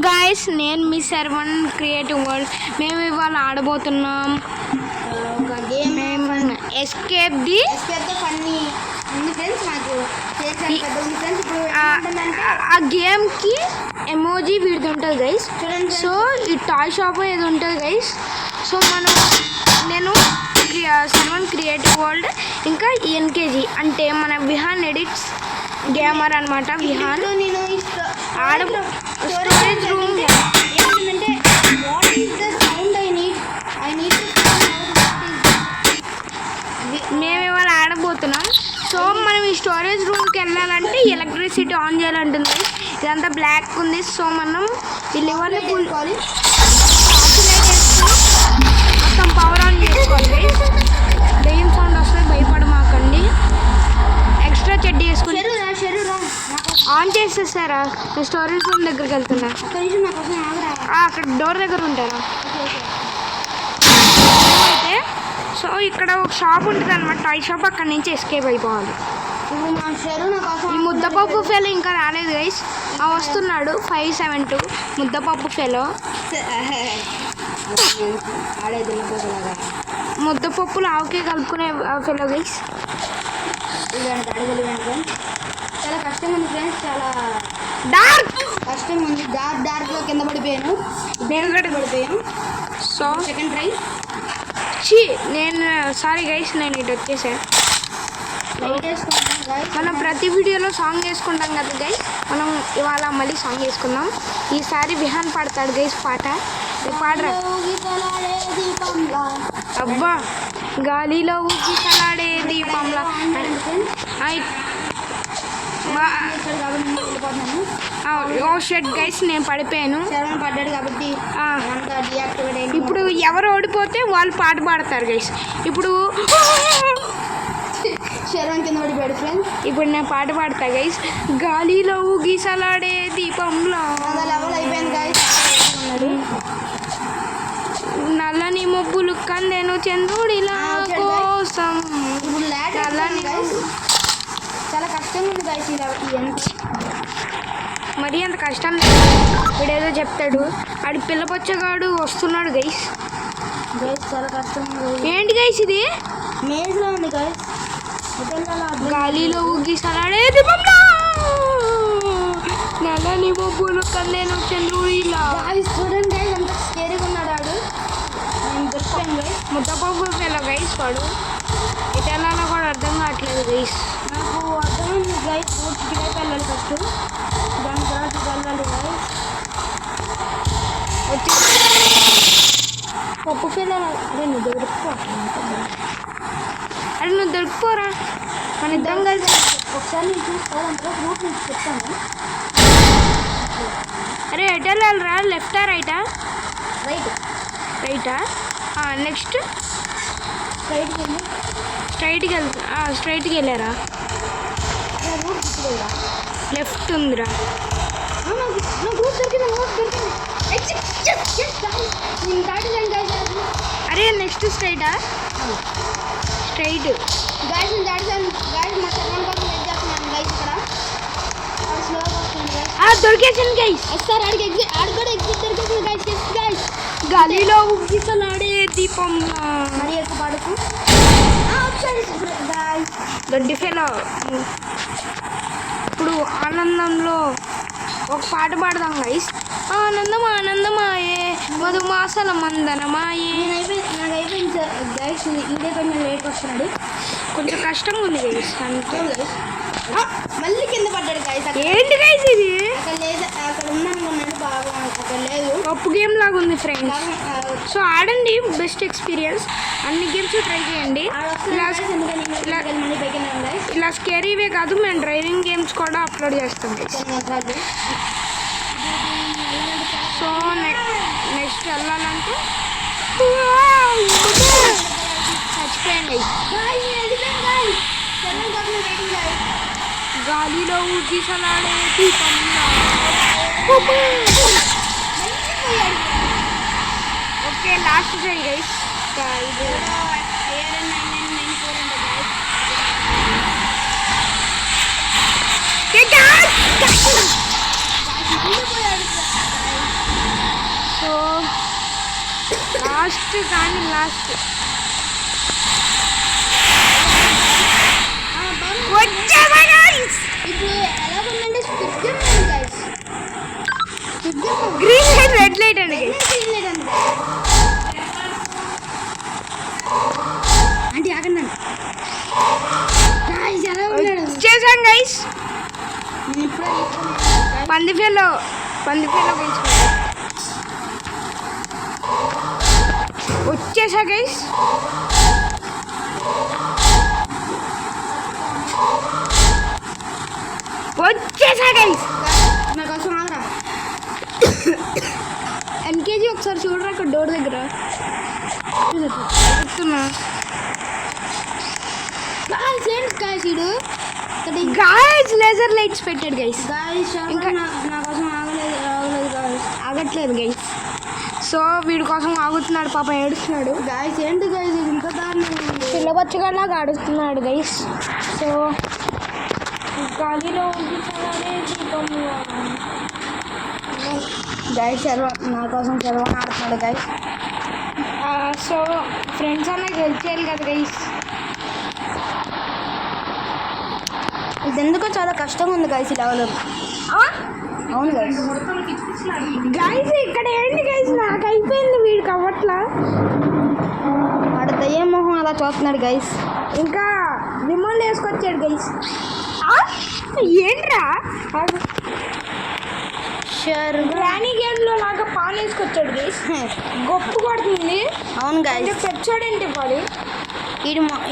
Guys నేను మీ Sarwan creative world మేము ఇవాళ ఆడబోతున్నాం ఒక గేమ్. మేము ఎస్కేప్ ది ఫన్నీ ఉంది ఫ్రెండ్స్. నాకు చేసాను పెద్ద ఉంది ఫ్రెండ్స్. ఇప్పుడు ఆ గేమ్కి ఎమోజీ వీడిది ఉంటుంది గైస్. చూడండి. సో ఈ టాయ్ షాప్ ఏది ఉంటుంది గైస్. సో నేను సర్వన్ క్రియేటివ్ వరల్డ్ ఇంకా ఎన్కేజీ అంటే మన విహాన్ ఎడిట్స్ గేమర్ అనమాట. విహాన్ నేను ఆడ స్టోరేజ్ రూమ్ ఏంటంటే what is the sound I need మేము ఇవాళ ఆడబోతున్నాం. సో మనం ఈ స్టోరేజ్ రూమ్కి వెళ్ళాలంటే ఎలక్ట్రిసిటీ ఆన్ చేయాలంటుంది. ఇదంతా బ్లాక్ ఉంది. సో మనం ఈ లివర్ని చేసుకోవాలి. మొత్తం పవర్ ఆన్ చేసుకోవాలి. దెయ్యం సౌండ్ వస్తుంది, భయపడమాకండి. ఎక్స్ట్రా చెడ్డీ వేసుకుని ఆన్ చేసేసారా? నేను స్టోరేజ్ రూమ్ దగ్గరికి వెళ్తున్నా. అక్కడ డోర్ దగ్గర ఉంటారా? అయితే సో ఇక్కడ ఒక షాప్ ఉంటుంది అనమాట, టాయ్ షాప్. అక్కడ నుంచి ఎస్కేప్ అయిపోవాలి. ఈ ముద్దపప్పు ఫెలో ఇంకా రాలేదు గైస్. వస్తున్నాడు 572 ముద్దపప్పు ఫెలో. ముద్దపప్పులు ఆవుకే కలుపుకునే ఫెలో గైస్. చాలా కష్టంగా ఉంది ఫ్రెండ్స్. చాలా డార్క్ కష్టంగా ఉంది. డార్క్లో కింద పడిపోయాను. నేను కూడా పడిపోయాను. So second try. నేను సారీ గైస్, నేను ఇటు వచ్చేసాను. లైట్ వేసుకుంటాను గైస్. మనం ప్రతి వీడియోలో సాంగ్ వేసుకుంటాం కదా గైస్. మనం ఇవాళ మళ్ళీ సాంగ్ వేసుకుందాం. ఈసారి విహాన్ పాడతాడు గైస్ పాట. పాడరా. అబ్బా గాలిలో ఊగిసలాడే దీపంలా. ఓ షెట్ గైస్, నేను పడిపోయాను. పడ్డాడు కాబట్టి ఇప్పుడు ఎవరు ఓడిపోతే వాళ్ళు పాట పాడతారు గైస్. ఇప్పుడు శరణ్ కింద పడిపోయాడు ఫ్రెండ్స్. ఇప్పుడు నేను పాట పాడతా గైస్. గాలిలో ఊగిసలాడే దీపంలా. లెవెల్ అయిపోయింది గైస్. నల్లని మబ్బులు కందెను చంద్రుడిలా కోసం. ఇప్పుడు నల్లని చాలా కష్టంగా ఉంది గైస్. మరీ అంత కష్టం లేదు. వీడేదో చెప్తాడు. ఆడి పిల్లపచ్చగాడు వస్తున్నాడు గైస్. గైస్ చాలా కష్టంగా ఏంటి గైస్ ఇది? మేజ్లో ఉంది గైస్. గాలిలో ఊగిసలాడే దీపంలా నల్లని మబ్బులు కందెను చంద్రుడిలా. చూడండి గైస్, అంత స్కేరీగా ఉన్నాడు ఆడు. నేను దొరికాను గైస్. ముద్దపప్పు పిల్ల గైస్ వాడు. ఇటు వెళ్ళాలో కూడా అర్థం కావట్లేదు గైస్. నాకు అర్థమైంది గైస్. పూర్తికి వైపు వెళ్ళాలి ఫస్ట్, దాని తర్వాత వెళ్ళాలి గైస్. వచ్చి పప్పు పిల్లలు. అరే నువ్వు దొరికిపోరా. మన ఇద్దరం కలిసి ఒకసారి నేను చూసుకోవాలంటే గ్రూప్ నుంచి చెప్తాను. అరే ఎటు వెళ్ళాలిరా? లెఫ్టా రైటా? రైటా. నెక్స్ట్ స్ట్రైట్కి వెళ్ళారా? లెఫ్ట్ ఉందిరా. అరే నెక్స్ట్ స్ట్రైట్. దొరికేసింది గైస్. గాలిలో ఊగిసలాడే దీపం. మరి ఎక్కువ పాడుకు దొడ్డి ఫెలో. ఇప్పుడు ఆనందంలో ఒక పాట పాడదాం గైస్. ఆనందం ఆనందమాయే మధుమాసల మందనమాయే. నాకు అయిపోయింది గైస్. ఇదే కొంచెం లేట్ వస్తున్నాడు. కొంచెం కష్టంగా ఉంది గైస్. అంటే మళ్ళీ కింద పడ్డాడు గైస్. ఏంటి గైస్ ఇది? అక్కడ లేదు, అక్కడ ఉన్నాను బాగా. అక్కడ లేదు. పప్పు గేమ్ లాగా ఉంది ఫ్రెండ్స్. సో ఆడండి, బెస్ట్ ఎక్స్పీరియన్స్. అన్ని గేమ్స్ ట్రై చేయండి. ఇలా స్కేరీవే కాదు, మేము డ్రైవింగ్ గేమ్స్ కూడా అప్లోడ్ చేస్తాం గైస్. సో నెక్స్ట్ వెళ్ళాలంటే చచ్చిపోయండి. గాలిలో ఊగిసలాడే దీపంలా. Okay last try guys. Last కానీ లాస్ట్ వచ్చేసా గైస్. ఇప్పుడు ఎలా ఉందంటే skip guys, green light red light అండి గైస్. అంటే ఆగండి గైస్, ఎలా ఉన్నాడు వచ్చేసాం గైస్. నేను ఇప్పుడే పందిఫేలో వచ్చేసా గైస్. వచ్చేసా గైస్. నా కోసం ఆగరా. ఎన్కేజీ ఒకసారి చూడరా అక్కడ డోర్ దగ్గర చెప్తున్నా. గైస్ ఏంటి గైస్ ఇడు గాయస్ లేజర్ లైట్స్ పెట్టాడు గైస్. గైస్ ఇంకా నా కోసం ఆగలేదు గైస్. ఆగట్లేదు గైస్. సో వీడి కోసం ఆగుతున్నాడు, పాప ఏడుస్తున్నాడు. గైస్ ఏంటి గైస్ ఇది ఇంత దారుణం. పిల్లబచ్చగాలాగా ఆడుస్తున్నాడు గైస్. సో గాలిలో గైస్ నా కోసం చదవని ఆడుతున్నాడు గైస్. సో ఫ్రెండ్స్ అన్నకి హెల్ప్ చేయాలి కదా గైస్. ఇది ఎందుకో చాలా కష్టంగా ఉంది గైస్ ఈ లెవెల్. అవును గైస్. గైస్ ఇక్కడ ఏంటి గైస్, నాకు అయిపోయింది, వీడికి అవ్వట్లా. ఆడ దయ్యం మొహం అలా చూస్తున్నాడు గైస్. ఇంకా రిమోట్ వేసుకొచ్చాడు గైస్. ఏంట్రా రాణి గేమ్లో లాగా పాలు వేసుకొచ్చాడు గైస్. గొప్ప కొడుతుంది. అవును గైస్. పెచ్చోడు ఏంటి పాలి.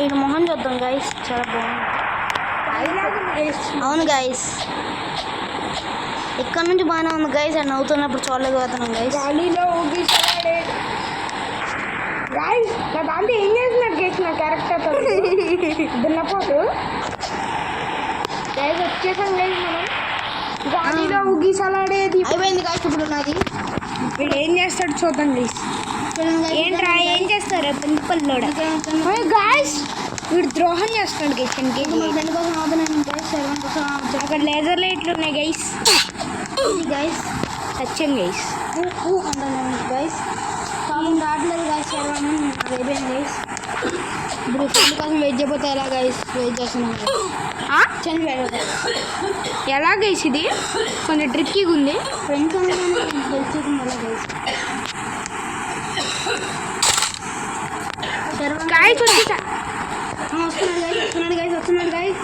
ఈడు మొహం చూద్దాం గైస్, చాలా బాగుంది. అవును గైస్, ఇక్కడ నుంచి బాగానే ఉంది గైస్. అది నవ్వుతున్నప్పుడు చూడలేకపోతున్నాం గైస్. గాలిలో ఊగిసాడే గైస్. నా దాంట్లో ఏం చేసినాడు గైస్ నా క్యారెక్టర్ దున్నపోతు గైస్. వచ్చేసాం గైస్ మనం. గాలిలో ఊగిసలాడేది అయిపోయింది గైస్. ఇప్పుడు నాది వీడు ఏం చేస్తాడు చూద్దాం గైస్. ఏంట్రా ఏం చేస్తారు పెంపుల్లోడ గాయస్. వీడు ద్రోహం చేస్తున్నాడు గైస్. ఫ్రెండ్ కోసం ఆడుతున్నాను గైస్. సెవెన్ కోసం అక్కడ లేజర్ లైట్లు ఉన్నాయి గైస్. గైస్ సత్యం గైస్. అంటాను గైస్. కామెంట్ ఆడలేదు గైస్. సెవెన్ అయిపోయింది గైస్. ఇప్పుడు ఫ్రెండ్ కోసం వెయిట్ చేయకపోతే ఎలా గైస్. వెయిట్ చేస్తున్నాం చనిపోయాడు. ఎలా గైస్ ఇది కొంచెం ట్రిక్కీగా ఉంది. ఫ్రెండ్స్ అందరూ హెల్ప్ చేయకుండా గైస్. గాయస్ వచ్చేసా. వస్తున్నాడు గైస్.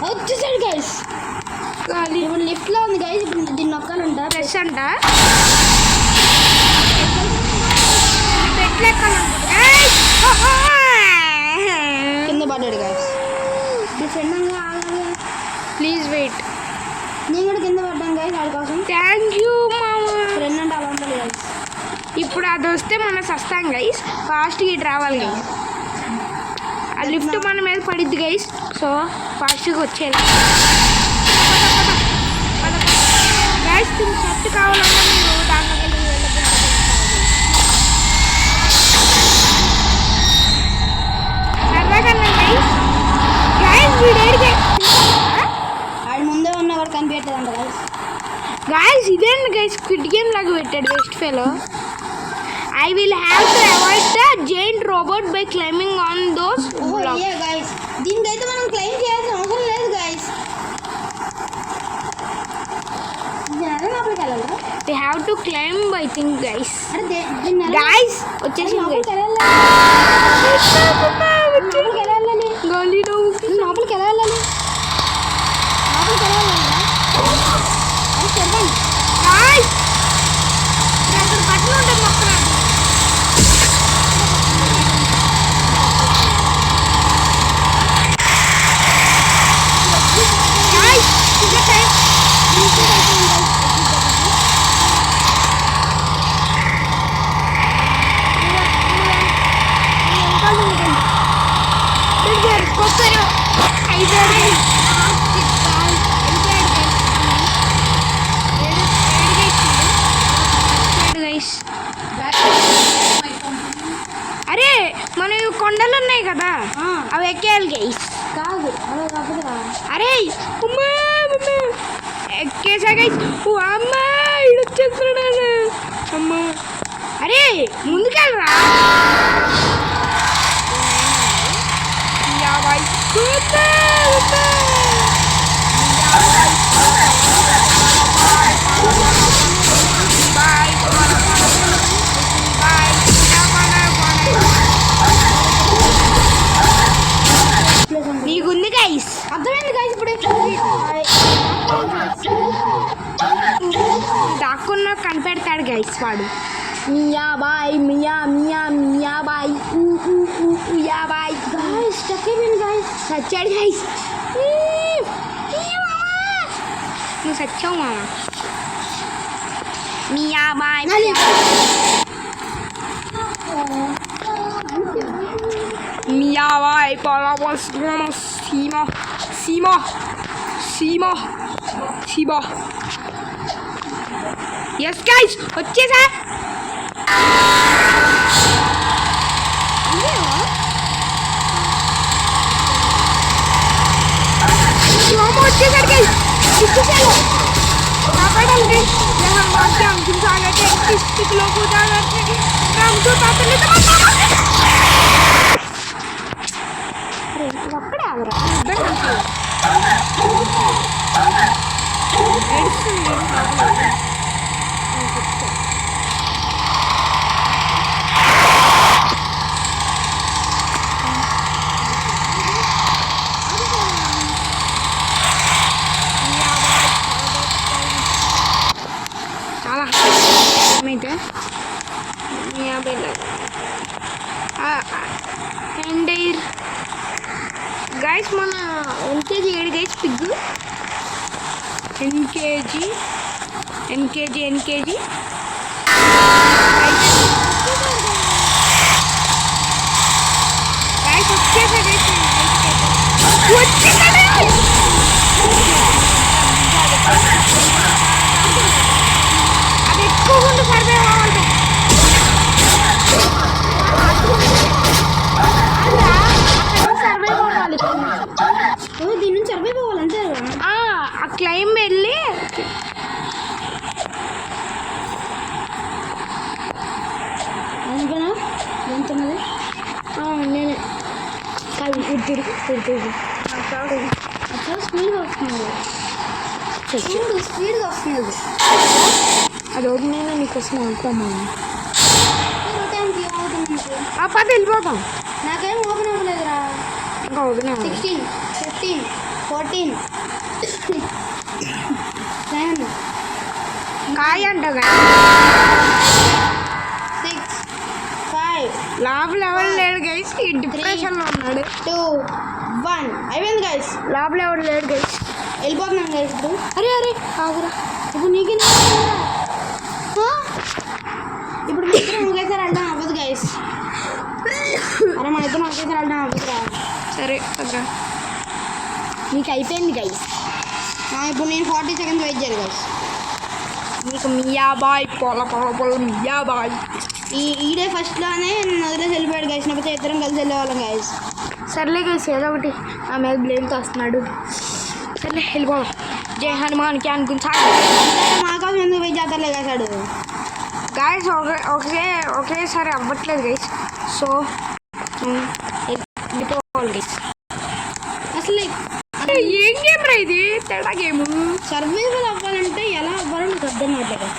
వచ్చేసాడు గైస్. ఇప్పుడు లిఫ్ట్లో ఉంది గైస్. ఇప్పుడు దీన్ని నొక్కాలంట. ప్రెస్ అంట. పెట్టలేక కింద పడ్డాడు గైస్. మీ ఫ్రెండ్ ఆగాలి. Please wait. నేను కూడా కింద పడ్డాను గైస్ వాడి కోసం. థ్యాంక్ యూ మామా. ఫ్రెండ్ అంటే అలా ఉంటుంది గైస్. ఇప్పుడు అది వస్తే మనం సస్తాం గైస్. ఫాస్ట్గా ఇటు రావాలి గైస్. ఆ లిఫ్ట్ మన మీద పడిద్ది గైస్. సో ఫాస్ట్గా వచ్చేది గైస్. దీనికి షర్ట్ కావాలన్నా మీరు దాంట్లోకి వెళ్ళి సరదాగా గైస్. గైస్ వీడేడికి ఆడి ముందే ఉన్నా కూడా కనిపించట్లేదంట గైస్. గైస్ ఇదేంటి గైస్ క్విట్ గేమ్ లాగా పెట్టాడు west fellow. I will have to avoid the giant robot by climbing on those blocks. Yeah guys. దీనికైతే మనం క్లెయిమ్ చేయాల్సిన అవసరం లేదు గైస్. లోపలికి వెళ్ళాలి. We have to climb I think guys. అరే దీన్ని Guys వచ్చేసి లోపలికి వెళ్ళాలి. గాలిలో లోపలికి వెళ్ళాలి. guys అక్కడ బట్టలు ఉంటుంది మొక్కలు. Guys ఇంకా టైం అరే మన కొండలు ఉన్నాయి కదా అవి ఎక్కేయాలి గైస్. కాదు అలా కాకపోతే అరే ఉమ్మా ఉమ్మా ఎక్కేసా గైస్. అమ్మా ఇడు వచ్చేస్తున్నాడు అమ్మా. అరే ముందుకెళ్ళరా. కనిపెడతాడు గైస్ వాడు. మియా బాయ్ మియా మియా మియా బాయ్ మియా బాయ్. గాయస్ స్టక్ అయిపోయింది గాయస్. సచ్చాడు గైస్. నువ్వు సచ్చావు మామ. మియా బాయ్ మియా బాయ్ పాలబోస్ సీమా సీమా సీమా సీమా. ఎస్ గైస్ వచ్చేసా. వచ్చేసాడు గైస్. कापड़े यहाँ वाक्य अंतिम स्वागत है इस टिकलों को जाकर राम जो पाते ले तो अरे कपड़े आ रहा అండ్ గైస్ మన ఎన్కేజీ ఏడు guys Pig NKG NKG NKG guys వచ్చేసా గైస్ వచ్చేసాడు. అది ఎక్కువ ముందు సర్వే అవ్వాలంటే దీని నుంచి సర్వే పోవాలంటే ఆ క్లైమ్ వెళ్ళి అనుకున్నా ఎంతున్నది. నేనే కాదు కుర్తురు కుర్తురు అట్లా స్పీడ్గా వస్తుంది. స్పీడ్గా వస్తుంది. అది వదిలేనా నీకోసం అనుకోమని టైంకి ఏమవుతుంది. ఆ పది వెళ్ళిపోతాం. నాకేం ఓపెన్ అవ్వలేదురా. ఇంకా వదిలే 16 15 14 10 కాయ అంట 6 5 లోపల ఎవరు లేడు గైస్. ఈ డిప్రెషన్లో ఉన్నాడు. 2 1 అయిపోయింది గైస్. లోపల ఎవరు లేడు గైస్. వెళ్ళిపోతున్నాం గైస్. ఇప్పుడు అరే అరే ఆగురా. ఇప్పుడు నీకే ఇప్పుడు మన ఇద్దరం ఒకేసారి వెళ్ళడం అవ్వదు గైస్. అరే మన ఇద్దరం ఒకేసారి వెళ్ళడం అవ్వదురా. సరే అగ్రా నీకు అయిపోయింది గైస్. ఇప్పుడు నేను 40 సెకండ్స్ వెయిట్ చేయాలి గైస్. నీకు మియా బాయ్ పొల పొల పొల మియా బాయ్. ఈడే ఫస్ట్లోనే నన్ను వదిలేసి వెళ్ళిపోయాడు గైస్. లేకపోతే ఇద్దరం కలిసి వెళ్ళేవాళ్ళం గైస్. సర్లే గైస్ ఏదో ఒకటి నా మీద బ్లేమ్తో వస్తున్నాడు. సర్లే వెళ్ళిపోదాం. జై హనుమాన్కి అనుకుంటా. మా కోసం ఎందుకు వెయిట్ చేస్తారులే గైసాడు. గాయస్ ఒకేసారి అవ్వట్లేదు గైస్. సో వెళ్ళిపోవాలి గైస్. అసలు ఏం గేమ్ రా ఇది. తేడా గేమ్. సర్వైవల్ అవ్వాలంటే ఎలా అవ్వాలో నాకు అర్థం కావట్లేదు.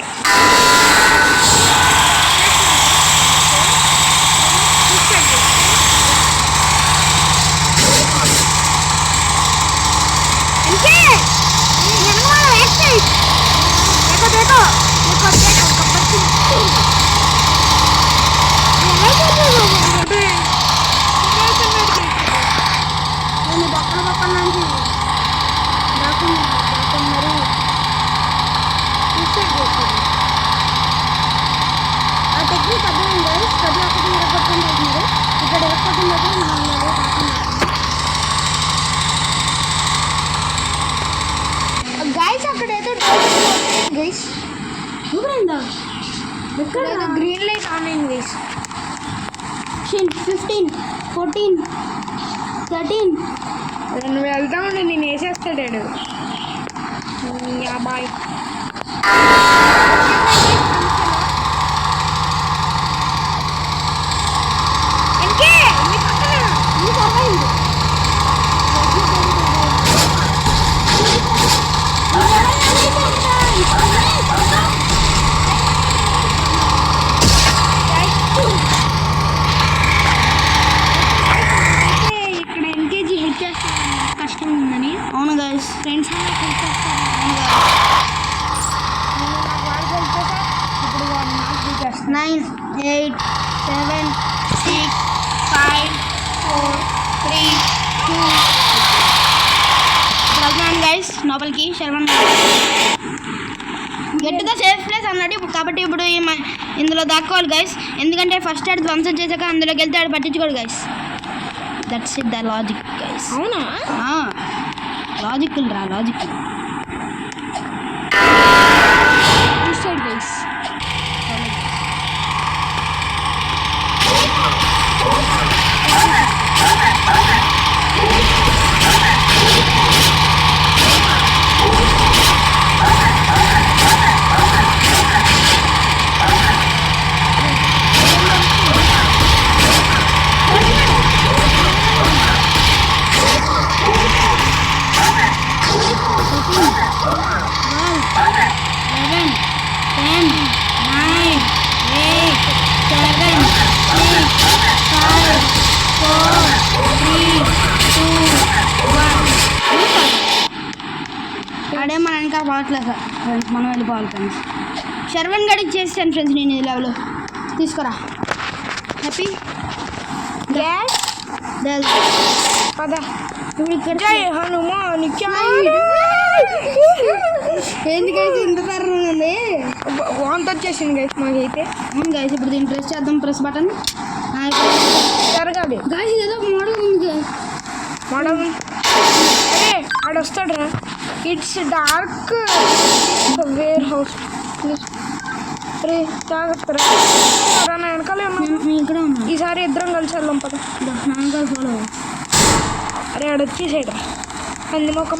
గ్రీన్ లైట్ ఆన్ అయింది గైస్. 15 14 13 నువ్వు వెళ్తా ఉండి నేను వేసేస్తాడు. బాయ్ ఇక్కడ ఎన్కేజీ హెల్ప్ చేస్తాను కష్టం ఉందని. అవును గైస్. ఫ్రెండ్స్ అవును గైస్. 9, 8, 7, 6, 5, 4, 3, 2. వెళ్తున్నాను గైస్ లోపలికి. శర్వన్ గట్టిగా సేఫ్ ప్లేస్ అన్నాడు కాబట్టి ఇప్పుడు ఇందులో దాక్కోవాలి గైస్. ఎందుకంటే ఫస్ట్ ఆడు ధ్వంసం చేశాక అందులోకి వెళ్తే ఆడు పట్టించుకోడు guys. That's it the logic guys. అవునా? లాజికల్ రా, లాజికల్. Side guys. ఆడే మన వెనక పోవట్లేదు సార్, మనం వెళ్ళిపోవాలి ఫ్రెండ్స్. శర్వన్ గడికి చేసాను ఫ్రెండ్స్ నేను ఈ లెవెల్. తీసుకురా హ్యాపీ పద. ఇప్పుడు ఇక్కడ జై హనుమాన్ ఎందుకైతే ఇంత తరం ఉంది. వాంత వచ్చేసింది గైస్ మాకైతే. అవును గైస్, ఇప్పుడు దీన్ని ప్రెస్ చేద్దాం. ప్రెస్ బటన్ జరగాలి గైస్. ఏదో మోడల్ ఉంది మోడల్. అరే ఆడొస్తాడు రా. It's dark warehouse. అరే జాగ్రత్త రా, నా వెనకాలే ఉన్నాను. ఇక్కడ ఉన్నా. ఈసారి ఇద్దరం కలిసి వెళ్దాం పద. నాన్నగారు ఫాలో. అరే ఆడొచ్చేసాడు రా. అంది మొక్క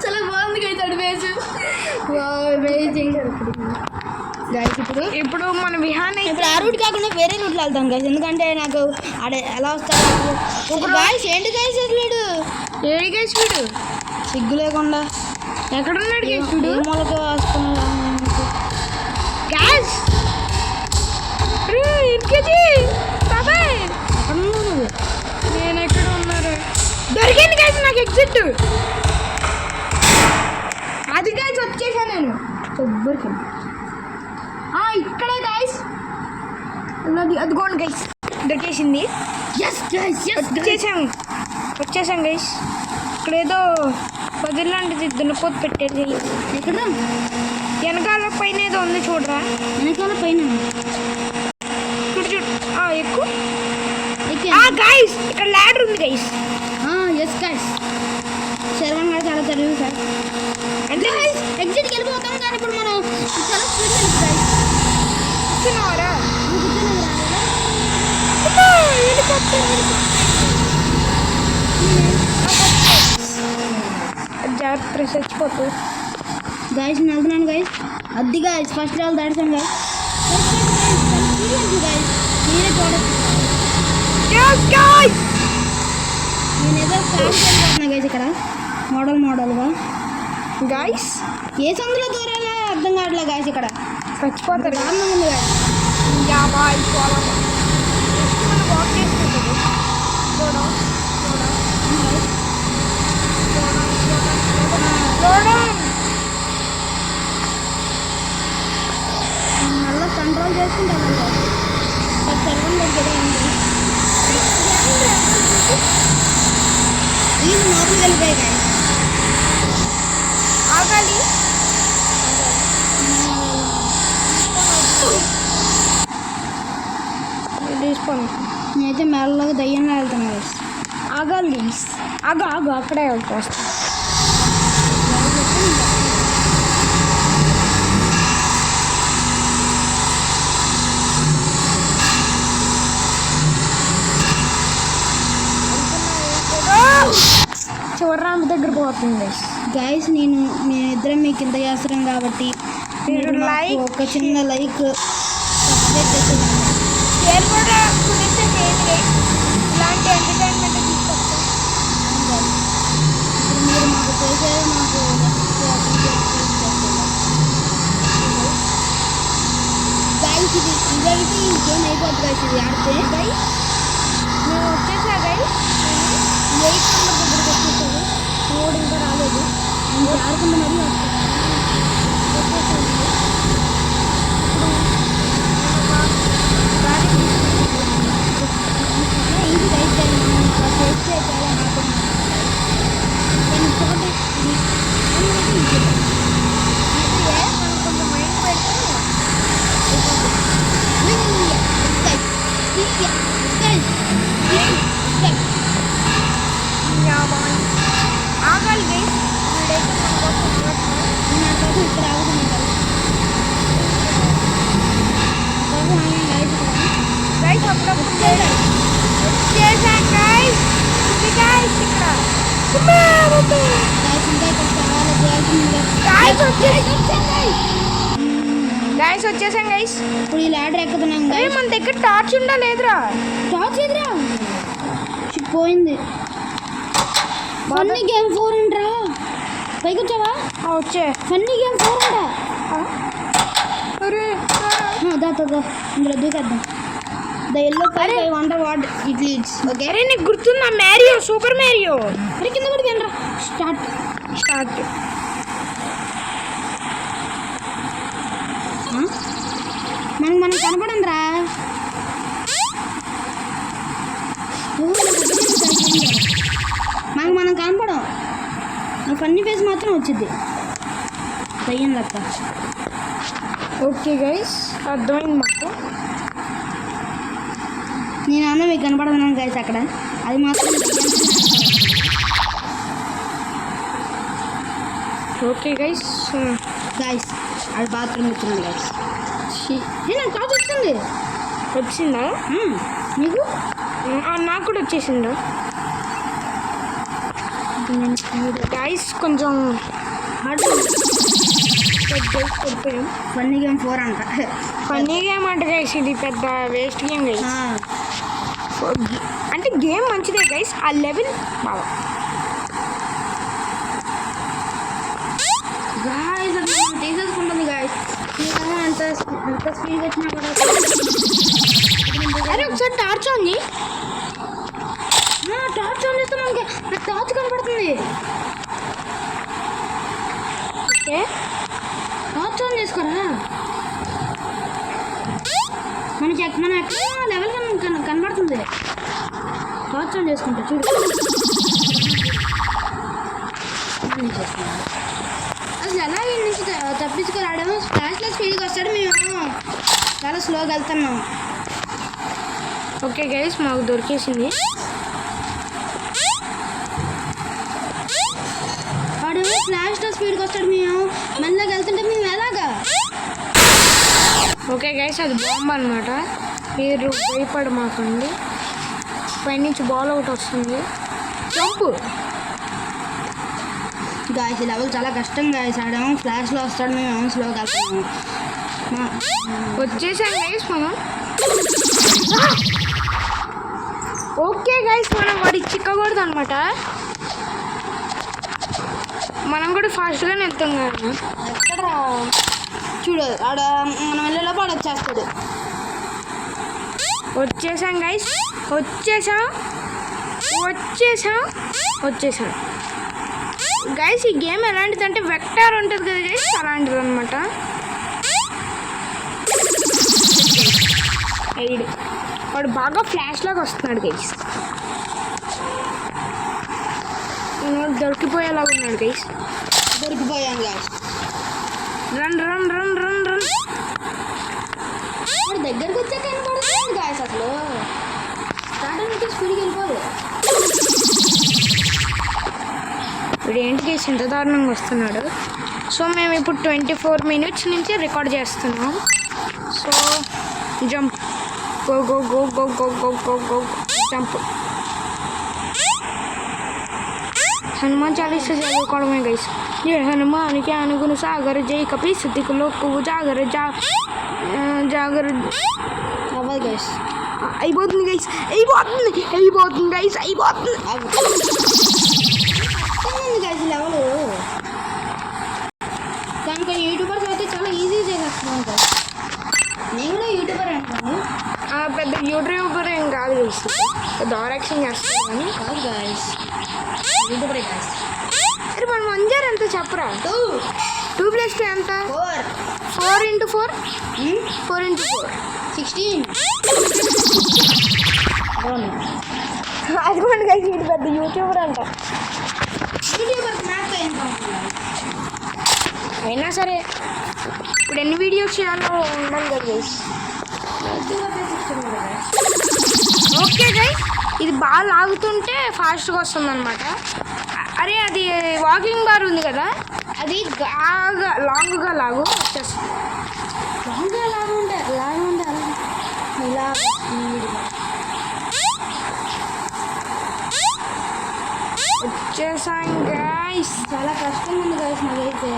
చాలా బాగుంది గైస్ అడ్వేజ్. గైస్ ఇప్పుడు మన విహాన్ ఇప్పుడు ఆ రూట్ కాకుండా వేరే రూట్లో వెళ్తాం గైస్. ఎందుకంటే నాకు ఆడ ఎలా వస్తాడు గైస్. ఏంటి గైస్ అసలు ఏడి గైస్ వీడు సిగ్గు లేకుండా ఎక్కడున్నాడు గైస్ వీడు? మూలకి వస్తున్నా గ్యాస్ ఇంకేజీ బాబాయ్. నేను ఎక్కడ ఉన్నారు? దొరికింది గైస్ నాకు ఎగ్జిట్. అది గైస్ వచ్చేసా నేను. కొబ్బరికి ఇక్కడే గైస్ ఉన్నది. అదిగోండి గైస్ దొరికేసింది. వచ్చేసాం గైస్. ఇక్కడ ఏదో పది లాంటిది దున్నపోతు పెట్టేది. ఎక్కడ వెనకాల పైన ఏదో ఉంది చూడరా. వెనకాల పైన చూడు చూడు. ఎక్కువ గైస్ ఇక్కడ ల్యాడర్ ఉంది గైస్. Yes guys. శర్వన్ గారు చాలా చదివి సార్. అంటే ఎగ్జిట్కి వెళ్ళిపోతాం కానీ ఇప్పుడు మనం చాలా స్పీడ్ గైస్. కూర్చున్నావారా? జాగ్రత్త చచ్చిపోతు గైస్. నేను వెళ్తున్నాను గైస్. అది గైస్ ఫస్ట్ లెవెల్ దాటాం గైస్. గైస్ మీరే చూడచ్చు. నేను ఏదో క్లాస్ వెళ్ళిపోతున్నా గైస్. ఇక్కడ మోడల్గా గైస్ ఏ సందులో దూరాలో అర్థం కావట్లేదు గైస్. ఇక్కడ చచ్చిపోతారు. దారుణం ఉంది గైస్. వాక్ చేసుకుంటుంది. మళ్ళీ కంట్రోల్ చేసుకుంటాను శర్వన్ దగ్గర వీళ్ళు లోపలికి వెళ్ళిపోయాయి గైస్. ఆగాలి. నేనైతే మేళలోకి దయ్యంగా వెళ్తాను గైస్. ఆగాలి. ఆగు అక్కడే వస్తాను. చివరి రాంప్ దగ్గర పోతుంది గైస్. నేనిద్దరం మీకు ఇంత చేస్తున్నాం కాబట్టి మీరు లైక్ ఒక చిన్న లైక్ సబ్స్క్రైబ్ చేసేదాన్ని. షేర్ కూడా కుదిరితే చేయండి. ఇలాంటి ఎంటర్టైన్మెంట్ తీసుకొస్తాం. ఇప్పుడు మీరు మాకు చేసేది మాకు గైస్. ఇదైతే ఈ గేమ్ అయిపోతుంది గైస్. ఇది ఆడితే గైస్ మేము వచ్చేసా గైస్. 8 నెంబర్ దగ్గరికి వచ్చేసాడు. 3 ఇంకా రాలేదు. నేను ఆడుకుంటే మరీ వచ్చేసాను. గైస్ వచ్చేసాం గైస్. ఇప్పుడు ఈ ల్యాడర్ ఎక్కుతున్నాం అరే గైస్. మన దగ్గర టార్చ్ ఉందా లేదురా? టార్చ్ ఎదురా పోయింది. Funny game 4 అంటరా. పైకి వచ్చావా? వచ్చే. ఫన్నీ గేమ్ 4 అంట. అరే దా ఇందులో దూకేద్దాం. The yellow colour I wonder what it leads. Okay అరే నీకు గుర్తుందా మ్యారియో, సూపర్ మ్యారియో? అరే కింద పడిపోయినరా. స్టార్ట్ మనకు కనపడండి రా. మనం కనపడం. ఆ ఫన్నీ ఫేస్ మాత్రం వచ్చింది దయ్యం లెక్క. ఓకే గైస్ అర్థమైంది మాకు. నేను అన్న మీకు కనపడుతున్నాను గైస్ అక్కడ. అది మాత్రం ఓకే గైస్ అది బాత్రూమ్ ఇస్తున్నాను గైస్. నాకు టాప్ వచ్చింది. వచ్చిందా నీకు? నాకు కూడా వచ్చేసిందా గైస్? కొంచెం పడిపోయాం. ఫన్నీ గేమ్ 4 అంట. ఫన్నీ గేమ్ అంట గైస్. ఇది పెద్ద వేస్ట్ గేమ్ గైస్. అంటే గేమ్ మంచిదే గైస్, ఆ లెవెల్ బాగా. గాయస్ అది మనం తీసేసుకుంటుంది గాయస్. నేనేమో అంత స్పీడ్ వచ్చినా కూడా. అరే ఒకసారి టార్చ్ ఆన్ చేయి. టార్చ్ ఆన్ చేస్తున్నాం. నాకు టార్చ్ కనపడుతుంది. ఓకే టార్చ్ ఆన్ చేసుకోరా. మనం ఎక్కడ లెవెల్ కనబడుతుంది. టార్చ్ ఆన్ చేసుకుంటా చూడు. అసలు ఎలా ఈ నుంచి తప్పించుకోరాడేమో. ఫ్లాష్లో స్పీడ్గా వస్తాడు, మేము చాలా స్లోగా వెళ్తున్నాం. ఓకే గైస్ మాకు దొరికేసింది. వాడేమో ఫ్లాష్లో స్పీడ్గా వస్తాడు, మేము మెల్లగా వెళ్తుంటే మేము ఎలాగా. ఓకే గైస్ అది బాంబ్ అనమాట. మీరు భయపడమాకండి. పైనుంచి బాల్ ఒకటి వస్తుంది. జంప్ గాయస్ ఈ లెవెల్ చాలా కష్టం గాయస్. ఆడేమో ఫ్లాష్లో వస్తాడు, మేము స్లోగా వెళ్తున్నాము. వచ్చేసాం గైస్ మనం. ఓకే గైస్ మనం వాడి చిక్కకూడదు అనమాట. మనం కూడా ఫాస్ట్గానే వెళ్తాం కదా. ఎక్కడ చూడు ఆడ మనం వెళ్ళేలోపు ఆడ వచ్చేస్తాడు. వచ్చేసాం గైస్. వచ్చేసాం గైస్. ఈ గేమ్ ఎలాంటిది అంటే వెక్టార్ ఉంటుంది కదా గైస్, అలాంటిది అనమాట. వాడు బాగా ఫ్లాష్ లాగా వస్తున్నాడు గైస్. దొరికిపోయేలాగా ఉన్నాడు గైస్. దొరికిపోయాను guys. Run run run run run. వాడు దగ్గరకు వచ్చాక కనపడుతుంది గాయస్. అసలు స్టార్టింగ్ స్పీడ్కి వెళ్ళిపోదు. ఇప్పుడు ఏంటి గైస్ ఎంత దారుణంగా వస్తున్నాడు. సో మేము ఇప్పుడు 24 minutes నుంచి రికార్డ్ చేస్తున్నాం. So jump go go go go go go go go jump. Hanuman Chalisa చదువుకోవడమే గైస్. జయ హనుమానికి అనుగుణ సాగర్ జై కపి సిద్ధికులో పువ్వు జాగర జాగర. అవ్వదు గైస్. అయిపోతుంది గైస్. అయిపోతుంది. గైస్ లెవెల్ దానికి యూట్యూబర్స్ అయితే చాలా ఈజీ చేసేస్తున్నాను గైస్. నేను కూడా యూట్యూబర్ అనుకోండి. పెద్ద యూట్యూబర్ ఏం కాదు గైస్. పెద్ద డైరెక్షన్ చేస్తాను కానీ కాదు గైస్, యూట్యూబరే గైస్. అరే మనం మంజారు ఎంత చెప్పరా? 2 + 2 ఎంత? 4 × 4 4 × 4 16. అదిగోండి గైస్ ఇది పెద్ద యూట్యూబర్ అంట. యూట్యూబర్ మ్యాథ్స్ ఏం కావాలి. అయినా సరే ఇప్పుడు ఎన్ని వీడియోస్ చేయాలో ఉండాలి కదా గైస్. ఓకే గైస్ ఇది బాగా లాగుతుంటే ఫాస్ట్గా వస్తుంది అనమాట. అరే అది వాకింగ్ బార్ ఉంది కదా, అది బాగా లాంగ్గా లాగు వచ్చేస్తుంది. లాంగ్గా లాగుంటే ఇలా వచ్చేసాం గైస్. చాలా కష్టంగా ఉంది గైస్ నాకైతే.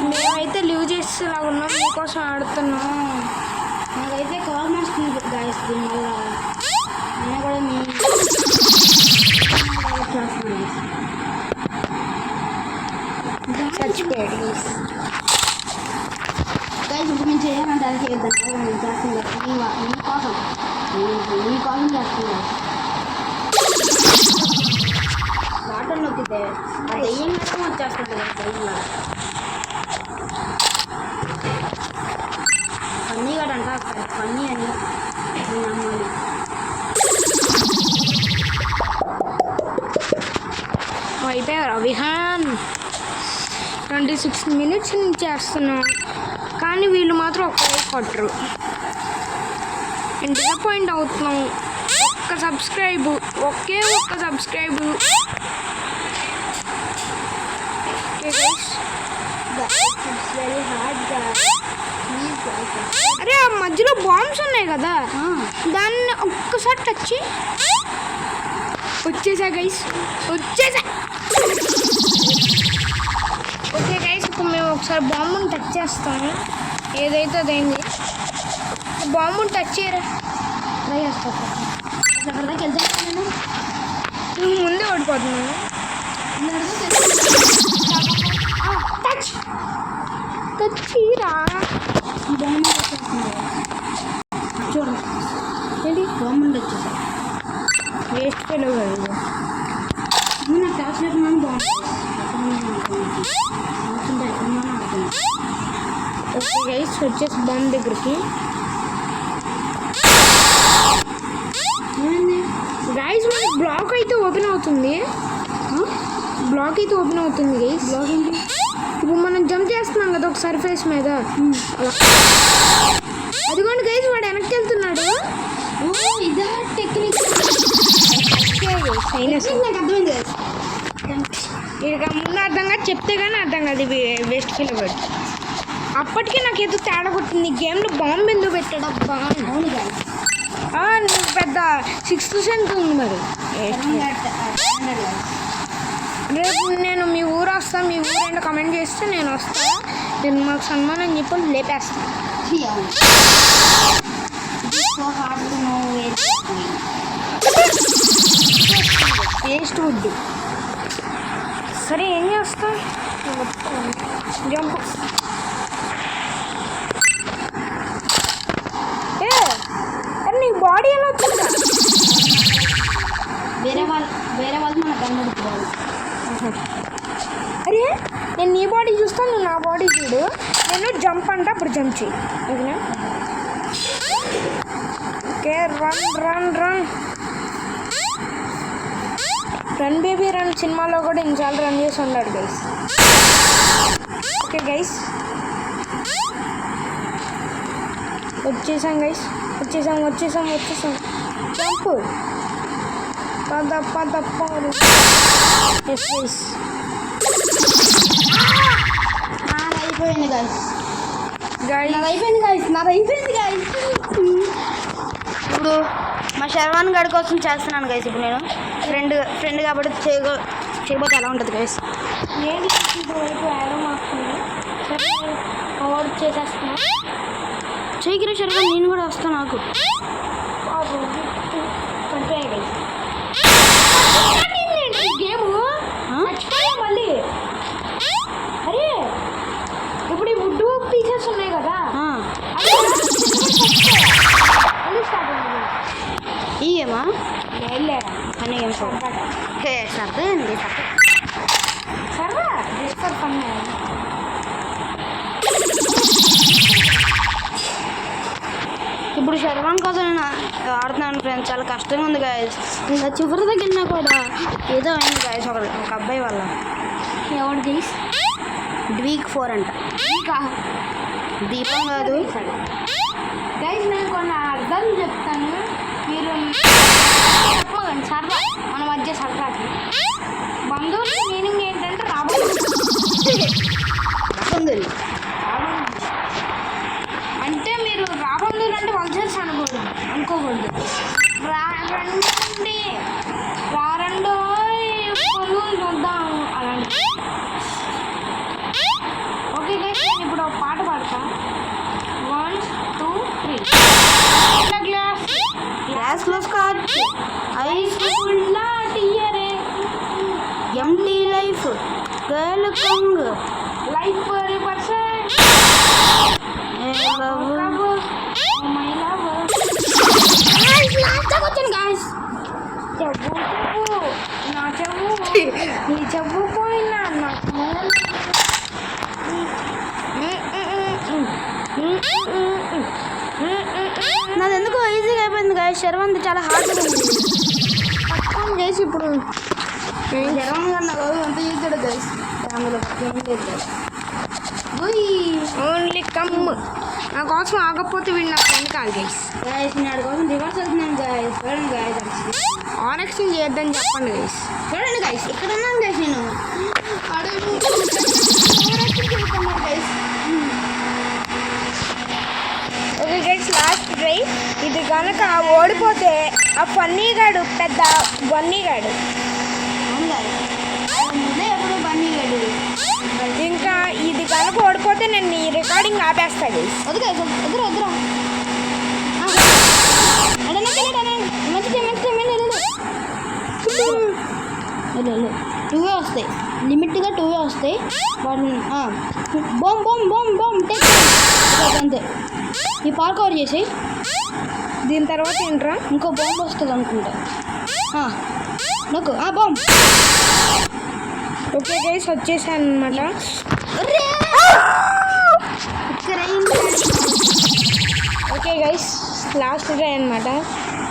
మేమైతే లీవ్ చేసేలా ఉన్నాం, మీకోసం ఆడుతున్నాం. నాకైతే కాల్ వస్తుంది గాయస్, దీనివల్ల నేను కూడా మేము చచ్చిపోయాడు గాయస్. ఇప్పుడు మేము చేయాలంటే అది చేద్దాం, నేను చేస్తుంది మీకోసం చేస్తుంది. వాటర్ నొక్కితే అది ఏం మేడం వచ్చేస్తుంది కదా ఫన్నీ కాడంట, ఫన్నీ అని నేను నమ్మాలి. అయిపోయారు విహాన్. 26 minutes నుంచి చేస్తున్నాం, కానీ వీళ్ళు మాత్రం ఒక్క లైక్ కొట్టరు. నేను డిసప్పాయింట్ అవుతున్నాం. ఒక్క సబ్స్క్రైబ్, ఒకే ఒక్క సబ్స్క్రైబ్. వెరీ హార్డ్ అరే ఆ మధ్యలో బాంబ్స్ ఉన్నాయి కదా, దాన్ని ఒక్కసారి టచ్ వచ్చేసా గైస్, వచ్చేసా. ఓకే గైస్, ఇప్పుడు మేము ఒకసారి బాంబుని టచ్ చేస్తాము. ఏదైతే అదైంది, బాంబుని టచ్ చేయరా, ట్రై చేస్తాను. అక్కడికి వెళ్తాను నేను, నువ్వు ముందే ఓడిపోతున్నాను. టచ్ టచ్ చేయరా. చూడండి ఏంటి బాగుండి వచ్చేసా వేస్ట్ ఫెయిల్ కదా. నాకు క్లాస్ లేకుండా బాగుంటుంది. ఓకే గైస్, వచ్చేసి బాంబ్ దగ్గరికి. గైస్ మనకి బ్లాక్ అయితే ఓపెన్ అవుతుంది, బ్లాక్ అయితే ఓపెన్ అవుతుంది గైస్. బ్లాక్ ఏంటి? ఇప్పుడు మనం జంప్ చేస్తున్నాం కదా ఒక సర్ఫేస్ మీద, అదిగోండి గైస్ వాడు వెనక్కి వెళ్తున్నాడు. ఇదా టెక్నిక్, నాకు అర్థమైంది. ఇక ముందు అర్థం కాదు, చెప్తే కానీ అర్థం కాదు. ఇది వేస్ట్ ఫీల్ అవ్వదు. అప్పటికే నాకు ఏదో తేడా కొట్టింది. ఈ గేమ్లో బాంబు ఎందుకు పెట్టాడు అబ్బా. అవును గాయస్, నీకు పెద్ద 6th సెన్స్ ఉంది మరి. రేపు నేను మీ ఊరు వస్తాను, మీ ఊరు ఏంటో కమెంట్ చేస్తే నేను వస్తాను. నేను మాకు సన్మానం చెప్పి లేపేస్తాను. Waste would. సరే ఏం చేస్తా, జంప్. అరే నీకు బాడీ ఎలా వచ్చిందా? వేరే వాళ్ళు మన కనబడుతున్నారు. అరే నేను నీ బాడీ చూస్తాను, నువ్వు నా బాడీ చూడు. నేను జంప్ అంటే అప్పుడు జంప్ చేయి, ఓకేనా? Okay, run run run run baby run సినిమాలో కూడా ఇన్నిసార్లు రన్ చేసి ఉన్నాడు గైస్. ఓకే గైస్, వచ్చేసాం గైస్, వచ్చేసాం. జంప్ పద ఎస్ గైస్. అయిపోయింది గాయస్, గైస్ నాది అయిపోయింది గాయస్. ఇప్పుడు మా శర్వాన్ గడి కోసం చేస్తున్నాను గైస్. ఇప్పుడు నేను ఫ్రెండ్ కాబట్టి చేయబోతే ఎలా ఉంటుంది గైస్? ఏంటి వైపు యాడో మారుతుంది, పవర్ చేసేస్తున్నా. చేయగిరి శర్వాన్, నేను కూడా వస్తాను. నాకు గేమ్ మర్చిపోయా మళ్ళీ. అరే ఇప్పుడు ఈ వుడ్ పీసెస్ ఉన్నాయి కదా, ఈ గేమా వెళ్ళే అన్ని గేమ్స్ సర్దే అండి. సర్వా జస్ట్ ఫర్ ఫన్. ఇప్పుడు శర్వాన్ కోసం నేను ఆడుతున్నాను ఫ్రెండ్స్. చాలా కష్టంగా ఉంది గాయస్. ఇంకా చివరి దగ్గర కూడా ఏదో అయింది గాయస్, ఒక అబ్బాయి వల్ల. ఎవడు గైస్? వీక్ 4 అంట. దీపం కాదు గైస్, నేను కొన్ని అర్థం చెప్తాను, మీరు చెప్పకండి. సరదా మన మధ్య సరదాకి. బంధువుల మీనింగ్ ఏంటంటే రాబందులు అంటే మీరు రాబందులు అంటే వల్చర్స్ అనుకోకూడదు. రండి రారండో చూద్దాం అలాంటి. ఓకే గైస్, లైఫ్ రివర్సల్ వచ్చాను గాయస్. నా చెవు నీ చెవు పోయినా నాది ఎందుకు ఈజీగా అయిపోయింది గాయస్. శర్వంత్ చాలా హార్డ్గా ఉంది. పట్టుకొని చేసి ఇప్పుడు శర్వం గారు నాకు అంత చేశాడు గాయస్. అందులో ఏం లేదు గాయస్. ఓన్లీ కమ్ నా కోసం ఆగకపోతే వీడు నా ఫ్రెండ్ కాదు గైస్. గాయస్ నేను కోసం రివర్స్ వెళ్తున్నాను గాయస్. చూడండి గాయస్, ఆన్ ఎక్స్చేంజ్ చేయొద్దని చెప్పండి గైస్. చూడండి గాయస్, ఇక్కడ ఉన్నాను గాయస్. నేను ఓకే గైస్, లాస్ట్ ట్రై. ఇది కనుక ఓడిపోతే ఆ ఫన్నీగాడు పెద్ద బన్నీగాడు, ఎప్పుడు బండి గడు. ఇంకా ఇది కనుక ఓడిపోతే నేను ఈ రికార్డింగ్ ఆపేస్తా గైస్. వద్దు గాయస్, వద్దురా వద్దురా. టూవే వస్తాయి, లిమిట్గా టూవే వస్తాయి. వాటిని బోమ్ బోమ్ బోమ్ బోమ్ టేక్ అంతే. ఈ పార్క్ కవర్ చేసి దీని తర్వాత ఏంట్రా? ఇంకో బాంబు వస్తుంది అనుకుంటా. నాకు బాంబ్. ఓకే గైస్, వచ్చేసాను అనమాట. ఓకే గైస్, లాస్ట్ ట్రై అనమాట.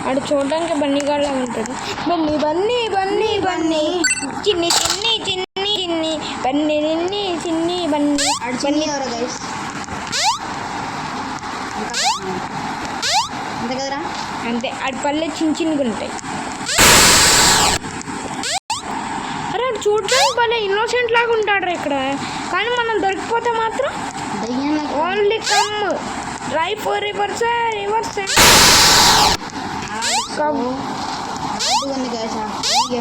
అటు చూడడానికి బన్నీగాడ్లా ఉంటాడు. బన్నీ బన్నీ బన్నీ బన్నీ చిన్ని చిన్ని చిన్ని చిన్ని బన్నీ నిన్ని చిన్ని బన్నీ బన్నీ ఎవరు గైస్? అంతే కదరా? అంతే. అటు పల్లె చిన్న చిన్నగా ఉంటాయి. అరే అటు చూడడానికి భలే ఇన్నోసెంట్ లాగా ఉంటాడు ఇక్కడ. కానీ మనం దొరికిపోతే మాత్రం only come dry for rivers reverse. ఇది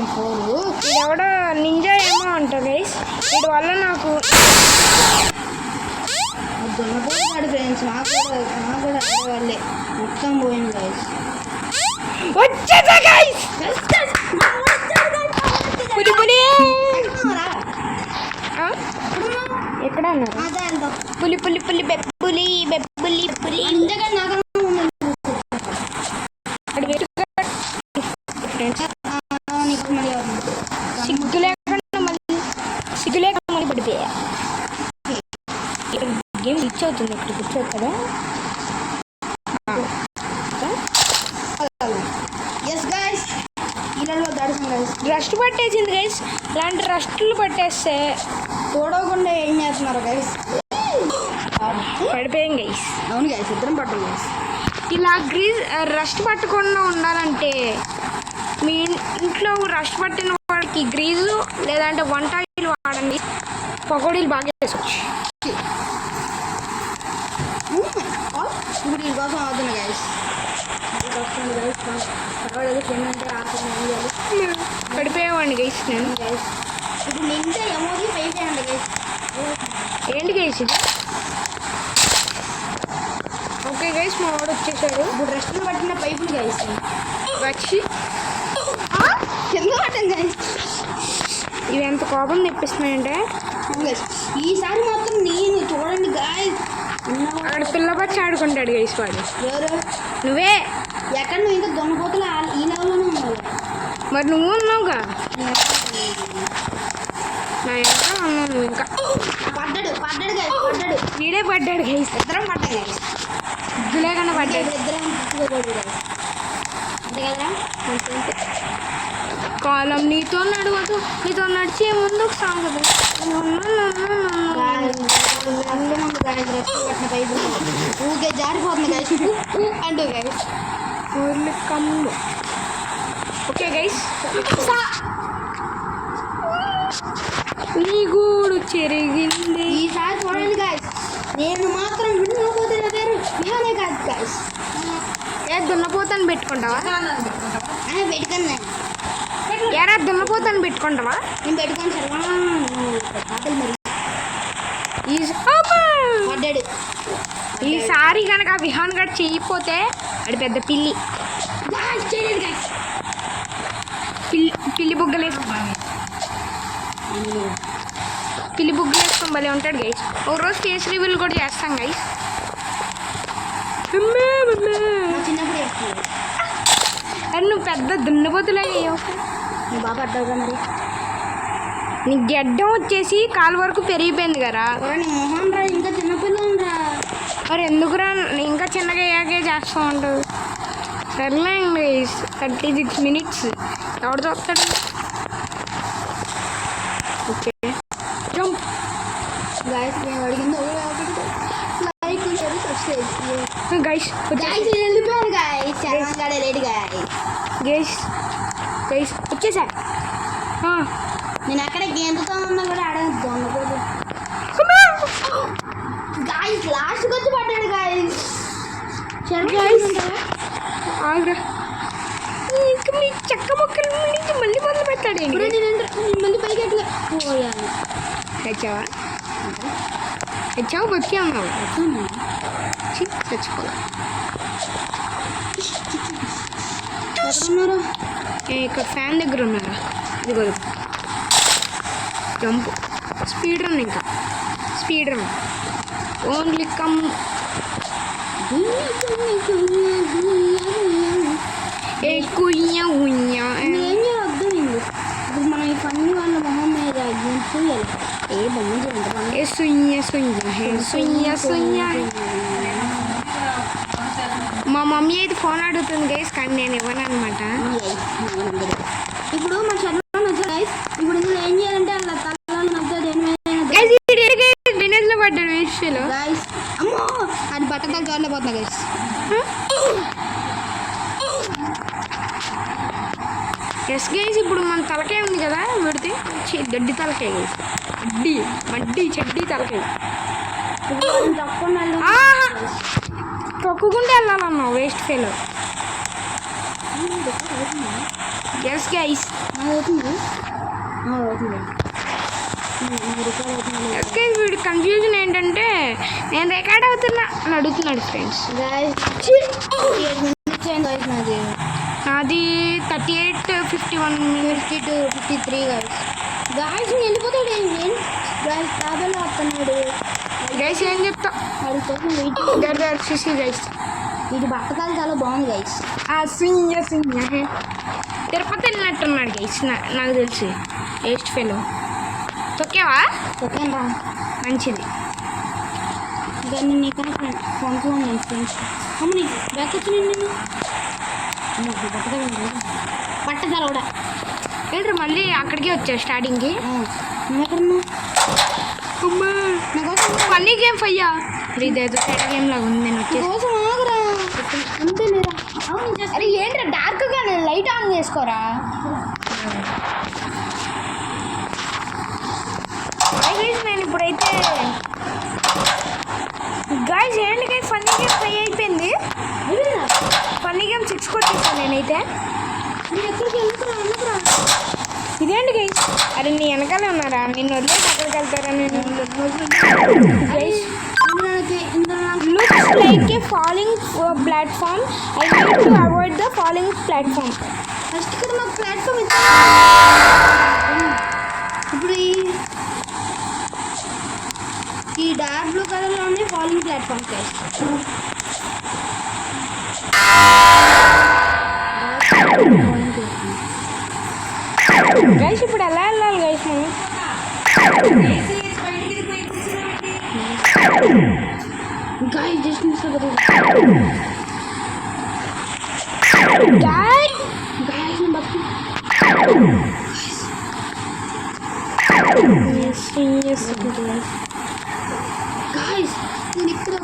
ఎవడో నింజా ఏమో అంట గైస్. వీడి వల్ల నాకు ఫ్రెండ్స్ నాకు కూడా ఆడేవాళ్ళే మొత్తం పోయింది గైస్. వచ్చేసా గైస్. పులి పులి ఎక్కడ అన్నారు? పులి పులి పులి బెప్పులి బెప్పులి పులి. సిగ్గు లేకుండా మళ్ళీ పడిపోయా. గేమ్ రీచ్ అవుతుంది. ఇక్కడ కూర్చోదు కదా. రస్ట్ పట్టేసింది గైస్. ఇలాంటి రస్టులు పట్టేస్తే తోడవకుండా ఏం చేస్తున్నారు గైస్? పడిపోయాం గైస్. అవును గైస్, ఇద్దరం పట్టాం గైస్. ఇలా రస్ట్ పట్టకుండా ఉండాలంటే మీ ఇంట్లో రస్ట్ పట్టిన వాడికి గ్రీజు లేదంటే వంటాయిలు వాడండి. పకోడీలు బాగా వేసుకోవచ్చు. ఇప్పుడు దీనికోసం అవుతుంది గైస్. పడిపోయేవాడిని గైస్ నేను. గైస్ ఇప్పుడు నింటే ఎమోజీ పైపోయండి గైస్. ఏంటి గైస్ ఇది? ఓకే గైస్, మా వాడు వచ్చేసాడు. ఇప్పుడు రెస్టులు పట్టిన పైపులు గైస్ వచ్చి కింద పట్టాం గైస్. ఇవి ఎంత కోపం తెప్పిస్తున్నాయంటే ఈసారి మాత్రం నేను చూడండి గాయస్. అక్కడ పిల్ల పచ్చి ఆడుకుంటాడు గైస్ వాడు. ఎవరు? నువ్వే. ఎక్కడ నువ్వు ఇంకా దొంగపోతలు ఈ లెవెల్లోనే ఉన్నావు. మరి నువ్వు ఉన్నావుగా. నా ఎంత ఉన్నావు నువ్వు ఇంకా. పడ్డాడు పడ్డాడు గైస్, పడ్డాడు. వీడే పడ్డాడు గైస్. ఇద్దరం పడ్డాం గైస్. ఇద్దులే కన్నా పడ్డాడు. ఇద్దరం అంతే కదరా? కాలం నీతో నడవదు, నీతో నడిచే ముందుకు సాగదు. ఊకే జారిపోతుంది గైస్ అంటూ గైస్. ఊర్లు కమ్ము. ఓకే గైస్, నీ గూడు చెరిగింది. ఈసారి చూడండి గైస్, నేను మాత్రం విడిపోతే నా పేరు విహానే కాదు గైస్. ఏ దున్నపోతాను పెట్టుకుంటావా? పెట్టుకున్నా. ఎరా దున్నపోతాను పెట్టుకుంటావా? నేను పెట్టుకొని సరే మరి పడ్డాడు. ఈసారి కనుక విహాన్ గడ్ చేయకపోతే అది పెద్ద పిల్లి. పిల్లి బుగ్గలు వేసుకో. పిల్లి బుగ్గలు వేసుకో. భలే ఉంటాడు గైస్. ఒక రోజు ఫేస్ రివీల్ కూడా చేస్తాం గైస్. చిన్నప్పుడు చేస్తున్నాడు. అరే నువ్వు పెద్ద దున్నపోతులాగా అయ్యావు. నువ్వు బాగా పడ్డావుగా మరి. నీ గడ్డం వచ్చేసి కాలు వరకు పెరిగిపోయింది కదా. నీ మొహం రా, ఇంకా చిన్నపిల్లని రా. మరి ఎందుకురా ఇంకా చిన్నగా అయ్యాకే చేస్తూ ఉంటావు. సర్లే అండి 36 minutes ఎవడు చూస్తాడు. ఓకే జంప్ గాయస్ మేము అడిగింది లైక్ సబ్స్క్రైబ్ గైస్ గాయస్ వెళ్ళిపోయాను గాయస్. చాలా లేట్ గాయస్. గైస్ గైస్ వచ్చేసా. నేను అక్కడ గేమ్తో ఉన్నా కూడా ఆడదు అన్నపోదు గాయస్. లాస్ట్కి వచ్చి పడ్డాడు గాయస్. ఆగ్రా ఇంకా మీ చెక్క మొక్కల నుంచి మళ్ళీ మొదలు పెట్టాడు. మళ్ళీ పైకి ఎట్లా పోయాను. తెచ్చావా తెచ్చావు బతికి అన్నావు. చచ్చిపోదా ఎక్కడున్నారు? ఇక్కడ ఫ్యాన్ దగ్గర ఉన్నారా. ఇదిగో జంప్ స్పీడ్ రన్. ఇంకా స్పీడ్ రన్ ఓన్లీ కమ్. ఏ కుయ్యా ఉయ్యా ఏం చేయొద్దు. ఇప్పుడు మనం ఈ ఫన్నీ వాళ్ళ మొహం మీద చూయాలి. ఏ బొమ్మ చేయండి. ఏ సుయ్య సుయ్య హే సుయ్య సుయ్య. మా మమ్మీ అయితే ఫోన్ అడుగుతుంది గైస్, కానీ నేను ఇవ్వను అనమాట. ఇప్పుడు మా చదువు నచ్చదు గైస్. ఇప్పుడు ఇందులో ఏం చేయాలంటే అలా తలలో నచ్చదు. డిన్నర్లో పడ్డాడు విషయంలో గైస్. అమ్మో అది బట్టతల జోర్లో పోతున్నా గైస్. ఎస్ గైస్ ఇప్పుడు మన తలకాయ ఉంది కదా పెడితే గడ్డి తలకాయ గైస్. గడ్డి మడ్డి చెడ్డి తలకాయ. తొక్కుకుంటే వెళ్ళాలన్నావు waste fellow. Yes guys yes guys వీడి కన్ఫ్యూజన్ ఏంటంటే నేను రికార్డ్ అవుతున్నా అని అడుగుతున్నాడు ఫ్రెండ్స్. అది 38 51 52 53 గైస్. గాయస్ వెళ్ళిపోతాడు. ఏం గాయస్ ట్రావెల్ వస్తున్నాడు గైస్. ఏం చెప్తా చూసి గైస్. ఇది బట్టకాలు చాలా బాగుంది గైస్. సింగ సింగ తిరుపతి వెళ్ళినట్టున్నాడు గైస్. నాకు తెలిసి వేస్ట్ ఫెలో. తొక్కేవా? ఓకేనా రా మంచిది. ఇక నేను ఇక్కడ ఫోన్లో ఉన్నాను ఫ్రెండ్స్. అమ్మ నీ బ్యాక్ వచ్చింది. నేను పట్టదాల కూడా ఏంటి మళ్ళీ అక్కడికే వచ్చా స్టార్టింగ్కి. నువ్వు ఎక్కడున్నా? ఫన్నీ గేమ్ ఫయ్యా. ఇదేదో సెట్ గేమ్ లాగా ఉంది. నేను వచ్చేసి కోసం ఆగురా. అంతే లేదా? అరే ఏంట్రా డార్క్గా లైట్ ఆన్ చేసుకోరా. నేను ఇప్పుడైతే గాయస్ ఏంటి గైస్ ఫన్నీ గేమ్ 5 అయిపోయింది. ఫన్నీ గేమ్ 6 కొట్టేసాను నేనైతే. ఇదేంటి గైస్? అరే నీ వెనకాలే ఉన్నారా? నిన్ను వదిలేసి అక్కడికి వెళ్తారా? నేను guys looks like a falling platform. I need to avoid the falling platform. First ఇక్కడ మాకు ప్లాట్ఫామ్ ఇప్పుడు ఈ డార్క్ బ్లూ కలర్లో ఉంది ఫాలింగ్ ప్లాట్ఫామ్ గైస్. ఇప్పుడు ఎలా వెళ్ళాలి గైస్ మనం? గాయస్ జస్ట్ మిస్ అవ్వదు. గాయస్ గాయస్ నేను ఇక్కడ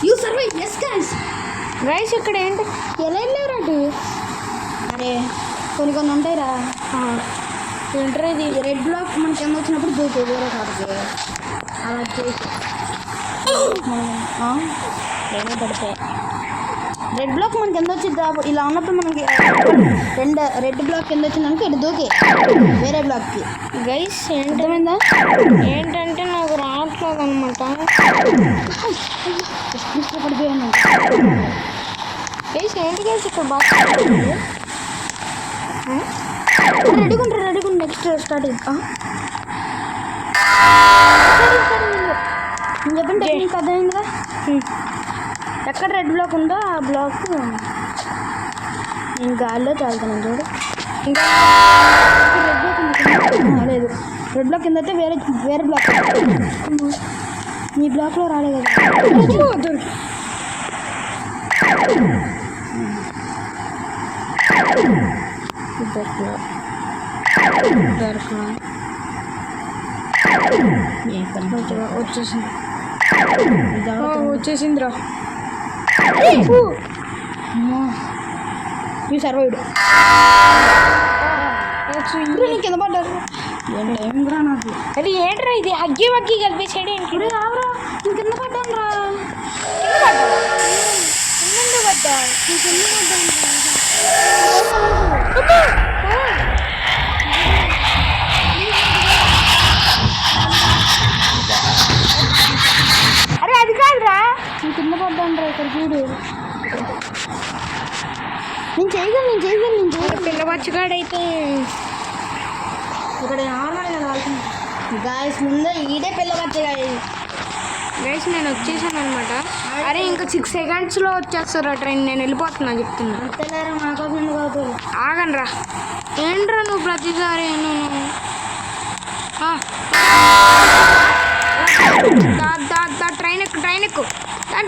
you survive. Yes guys. Guys ఇక్కడ ఏంటి ఎలా వెళ్ళారండి? అరే కొన్ని ఉంటాయి రా. ఏంటరా ఇది? రెడ్ బ్లాక్ మనకి కింద వచ్చినప్పుడు దూకు వేరే కాడికి అలా చేసి ఏమో పడిపోయాయి. రెడ్ బ్లాక్ మనకి కింద వచ్చింది. ఇలా ఉన్నప్పుడు మనకి రెడ్ బ్లాక్ కింద వచ్చిందనుకో ఇటు దూకి వేరే బ్లాక్కి. గైస్ అర్థమైందా? ఏంటంటే నాకు రావట్లేదు అనమాట. పడిపోయాను గైస్ ఏంటి గైస్ ఇక్కడ బాగా రెడీగా ఉంటారు. నెక్స్ట్ స్టార్ట్ నేను చెప్పిన టెక్నిక్ అర్థమైందిగా. ఎక్కడ రెడ్ బ్లాక్ ఉందో ఆ బ్లాక్ నేను గాల్లో చాలుతాను చూడు. ఇంకా రెడ్ బ్లాక్ లేదు, రెడ్ బ్లాక్ కింద అయితే వేరే బ్లాక్. నీ బ్లాక్లో రాలేదు కదా. వచ్చేసిందిరా. ఈ సర్వైడ్ కింద పడ్డారు. ఏమిరా నాకు అది ఏంట్రా ఇది హగ్గి వగ్గి కలిపేసాడు ఏంటి? రావురా నేను కింద పడ్డాను రా. కింద పడ్డా నేను కింద పడ్డాను అరే అది కాదురా, నేను కింద పడ్డాను రా. ఇక్కడ చూడు నేను చేయగలను. పిల్లవచ్చుగాడైతే ఇక్కడ నార్మల్గా రాల్సింది గాయస్. ముందే ఈడే పిల్లవచ్చగాడు గైస్ నేను వచ్చేసాను అనమాట. అరే ఇంకా 6 సెకండ్స్లో వచ్చేస్తారా ట్రైన్. నేను వెళ్ళిపోతున్నా చెప్తున్నా. అంతేలేరా మా కోసం ఎందుకు అవుతుంది. ఆగను రా. ఏంట్రా నువ్వు ప్రతిసారి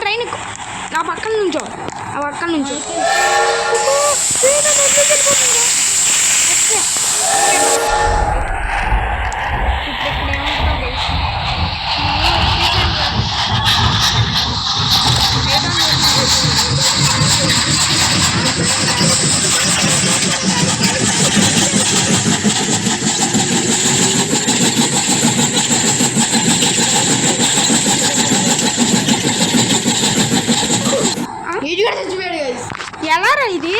ట్రైన్ ఎక్కు నా పక్కన నుంచో. ఎలా రా ఇది?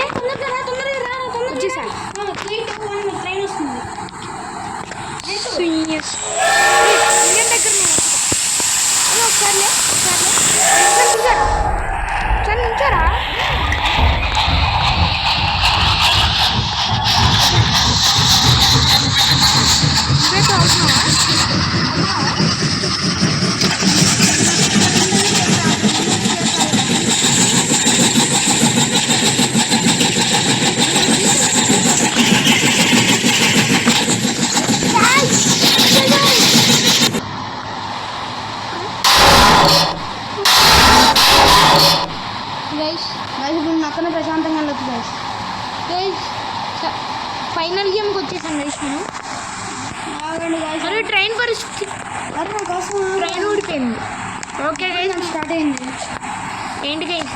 వచ్చేసా ట్రైన్ వస్తుంది. ఒకసారి నుంచారా? ఇప్పుడు నక్కనే ప్రశాంతంగా వెళ్ళొచ్చు గైస్. ఫైనల్ గేమ్కి వచ్చేసాను గైస్ మనం. ఆగండి గైస్. అరే ట్రైన్ పరిస్థితి, అరే నా కోసం ట్రైన్ ఊడిపోయింది. ఓకే గైస్ స్టార్ట్ అయింది. ఏంటి గైస్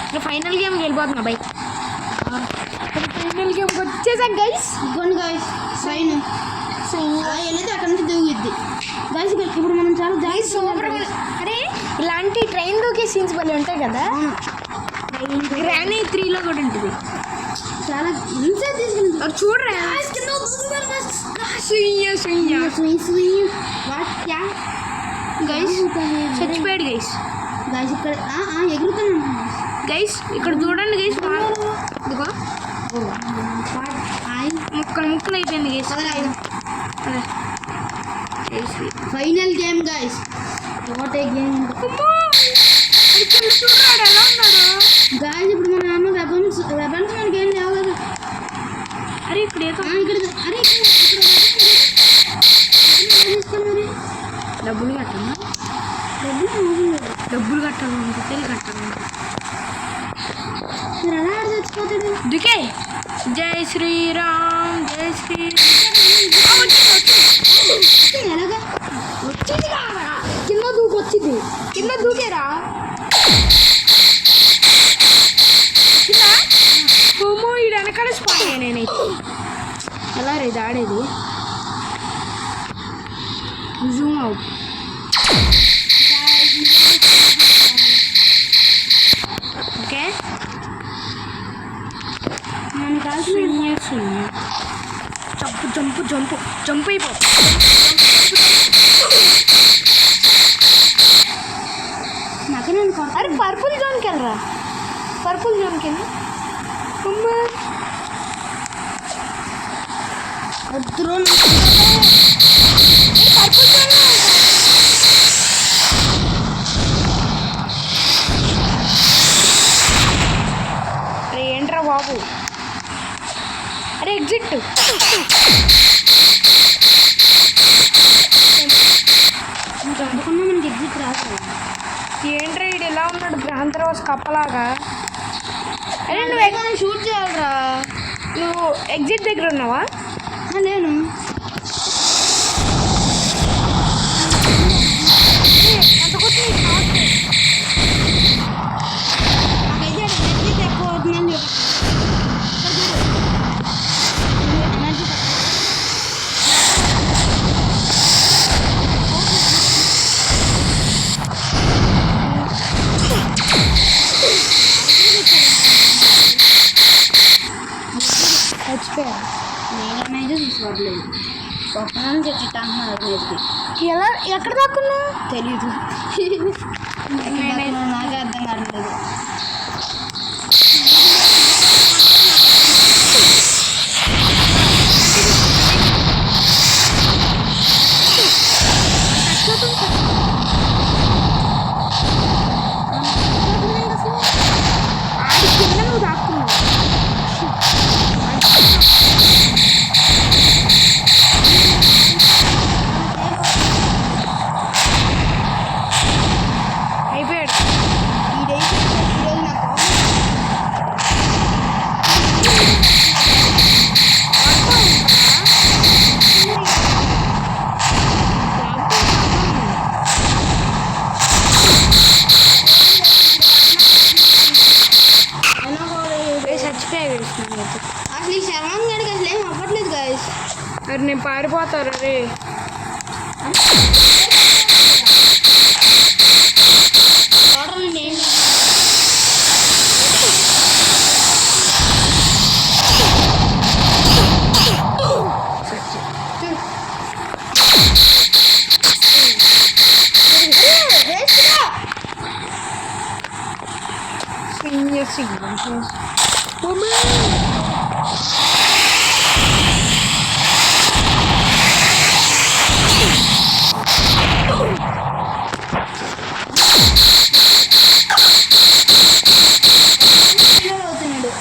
ఇంకా ఫైనల్ గేమ్కి వెళ్ళిపోతున్నా బైక్. ఫైనల్ గేమ్కి వచ్చేసాం గైస్. ఇదిగోండి గైస్ ట్రైన్ వెళ్ళేది అక్కడ నుంచి దూగిద్ది గైస్. ఇప్పుడు మనం చాలా గైస్ సూపర్. అరే ఇలాంటి ట్రైన్ దూకే సీన్స్ భలే ఉంటాయి కదా. గ్రానీ 3లో కూడా ఉంటుంది. చాలా ఇన్సైడ్ తీసుకెళ్ళి చూడరా గైస్ చచ్చిపోయాడు గైస్. గైస్ ఇక్కడ ఎగురుతాను గైస్. ఇక్కడ చూడండి గైస్. ఇదిగో ముక్కలు అయిపోయింది guys. Final game guys. What a game. చూడరాడు ఎలా ఉన్నాడు గైస్. ఇప్పుడు మన అమ్మ వెపన్స్ మనకి ఏం లేవు కదా. అరే ఇప్పుడు ఏదో ఇక్కడ అరే తీసుకోవాలి మరి. డబ్బులు కట్టాలి మీరు ఎలా ఆడ చచ్చిపోతాడు. దుకే జై శ్రీరామ్ జై ఎలాగా వచ్చింది కింద దూకేరా. ఓమో ఈ వెనకాల స్పాట్ నేనైతే. ఎలా రే ఇది ఆడేది? Zoom out. ఓకే నన్ను కాల్సిన జంప్ అయిపో. నాకు నేను అరే పర్పుల్ జోన్కి వెళ్ళరా. వద్దు ఏంట్రా వీడు ఎలా ఉన్నాడు భ్రాంతరోజు కప్పలాగా? అరే నువ్వు నువ్వు షూట్ చేయాలరా. నువ్వు ఎగ్జిట్ దగ్గర ఉన్నావా? నేను ఎంత కొట్టి నాకైతే ఎనర్జీ ఎక్కువ అవుతుందని చెప్పి ఎనర్జీ చచ్చిపోయా. నేనైతే తీసుకోవట్లేదు. ఒక్కనాన్ని చెట్టు అంటున్నారు నేర్పి. ఎలా ఎక్కడ దాక్కున్నా తెలీదు. నాకే అర్థం కావట్లేదు. ఆడి కింద నువ్వు దాక్కున్నావు. అయిపోయాడు. ఈడైతే ఈరోజు నాకు చచ్చిపోయాడు. అసలు ఈ శర్మన్ గడికి అసలు ఏం అవ్వట్లేదు గాయస్. అరే నేను పారిపోతారు. అరే చూడండి నేను అవుతున్నాడు.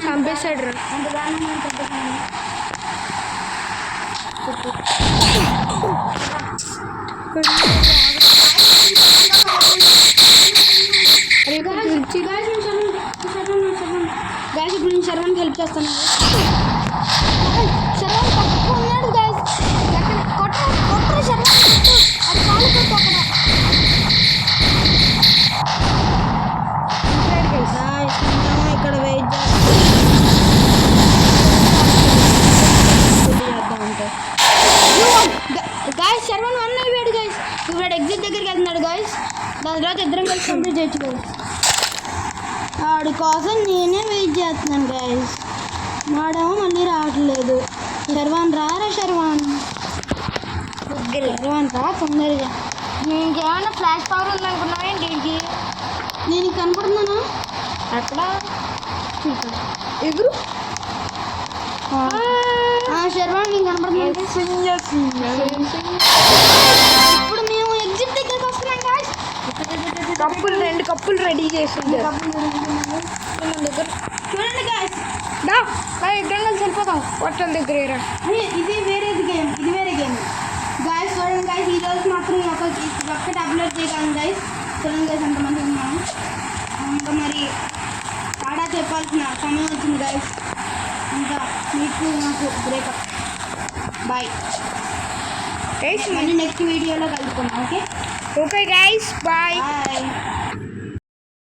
చంపేశాడు రా. అంత దాన్ని చంపేసాను. గాయస్ ఇప్పుడు నేను శర్వానికి హెల్ప్ చేస్తాను. శర్వాన్ తక్కువ ఉన్నాడు గాయస్. కొట్టరు శర్వాన్ కొట్టు. అది కాలు కొట్టు అక్కడ. ఇక్కడ వెయిట్ గాయస్ శర్వన్ వన్ అయిపోయాడు గాయస్. ఇప్పుడు ఎగ్జిట్ దగ్గరికి వెళ్తున్నాడు గాయస్. దాని తర్వాత ఇద్దరం కలిసి కంప్లీట్ చేయొచ్చు గాయస్. వాడి కోసం నేనే వెయిట్ చేస్తున్నాను గాయస్. వాడేమో మళ్ళీ రావట్లేదు. శర్వాన్ రారా శర్వాన్. శర్వాన్ రా తొందరగా. నీకేమైనా ఫ్లాష్ పవర్ ఉందనుకున్నావేంటి దీనికి? నేను కనపడుతున్నానా అక్కడ ఎగురు. శర్వాన్ నేను కనపడుతున్నాను. ఇప్పుడు మేము ఎగ్జిట్ దగ్గరికి వస్తున్నాం గాయస్. కప్పులు 2 కప్పులు రెడీ చేసింది. కప్పులు హోటల్ దగ్గర ఇది వేరే గేమ్ గాయస్ చూడండి గాయస్ ఈ రోజు మాత్రం ఒక్కటి అప్లోడ్ చేయగలను గాయస్ చూడండి గాయస్ ఎంతమంది ఉన్నాము ఇంకా మరి టాటా చెప్పాల్సిన సమయం వచ్చింది గాయస్ ఇంకా మీకు నాకు బ్రేకప్ బాయ్ మళ్ళీ నెక్స్ట్ వీడియోలో కలుపుకుందాం okay okay guys bye bye